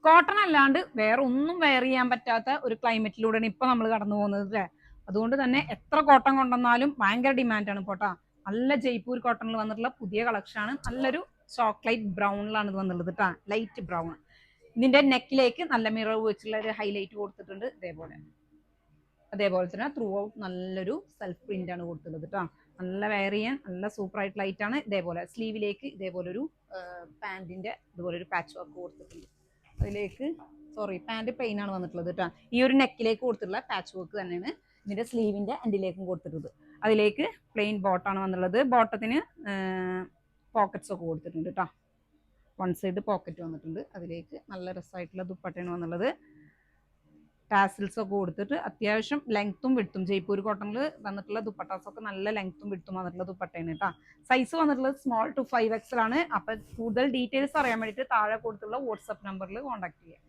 Cotton അല്ലാണ്ട് വേറെ ഒന്നും വെയർ ചെയ്യാൻ പറ്റാത്ത ഒരു ക്ലൈമറ്റിലൂടെയാണ് ഇപ്പൊ നമ്മൾ കടന്നു പോകുന്നത് അല്ലേ. അതുകൊണ്ട് തന്നെ എത്ര കോട്ടൺ കൊണ്ടുവന്നാലും ഭയങ്കര ഡിമാൻഡാണ് പോട്ടാ. നല്ല ജയ്പൂർ കോട്ടണിൽ വന്നിട്ടുള്ള പുതിയ കളക്ഷൻ ആണ്. നല്ലൊരു ചോക്ലേറ്റ് ബ്രൗണിലാണ് ഇത് വന്നുള്ളത് കേട്ടാ, ലൈറ്റ് ബ്രൗൺ. ഇതിന്റെ നെക്കിലേക്ക് നല്ല മിറർ വെച്ചുള്ള ഒരു ഹൈലൈറ്റ് കൊടുത്തിട്ടുണ്ട്. അതേപോലെ തന്നെ ത്രൂ ഔട്ട് നല്ലൊരു സെൽഫ് പ്രിന്റ് ആണ് കൊടുത്തിട്ടുള്ളത് കേട്ടോ. നല്ല വെയർ ചെയ്യാൻ നല്ല സൂപ്പർ ആയിട്ട് ലൈറ്റ് ആണ്. ഇതേപോലെ സ്ലീവിലേക്ക് ഇതേപോലെ ഒരു പാന്റിന്റെ ഇതുപോലെ ഒരു പാച്ച് വർക്ക് കൊടുത്തിട്ടുണ്ട്. അതിലേക്ക് പാന്റ് പ്ലെയിൻ ആണ് വന്നിട്ടുള്ളത് കേട്ടോ. ഈ ഒരു നെക്കിലേക്ക് കൊടുത്തിട്ടുള്ള പാച്ച് വർക്ക് തന്നെയാണ് ഇതിന്റെ സ്ലീവിന്റെ എൻഡിലേക്കും കൊടുത്തിട്ടുള്ളത്. അതിലേക്ക് പ്ലെയിൻ ബോട്ടാണ് വന്നുള്ളത്. ബോട്ടത്തിന് പോക്കറ്റ്സ് ഒക്കെ കൊടുത്തിട്ടുണ്ട് കേട്ടോ. വൺ സൈഡ് പോക്കറ്റ് വന്നിട്ടുണ്ട്. അതിലേക്ക് നല്ല രസമായിട്ടുള്ള ദുപ്പട്ടയാണ് വന്നുള്ളത്. ടാസിൽസ് ഒക്കെ കൊടുത്തിട്ട് അത്യാവശ്യം ലെങ്ത്തും വിട്ടും ജയ്പൂർ കോട്ടണിൽ വന്നിട്ടുള്ള ദുപ്പട്ടാസ് ഒക്കെ നല്ല ലെങ്ത്തും വിട്ടും വന്നിട്ടുള്ള ദുപ്പട്ടയാണ് കേട്ടോ. സൈസ് വന്നിട്ടുള്ളത് സ്മോൾ ടു 5XL ആണ്. അപ്പൊ കൂടുതൽ ഡീറ്റെയിൽസ് അറിയാൻ വേണ്ടിയിട്ട് താഴെ കൊടുത്തുള്ള വാട്സ്ആപ്പ് നമ്പറിൽ കോൺടാക്ട് ചെയ്യാം.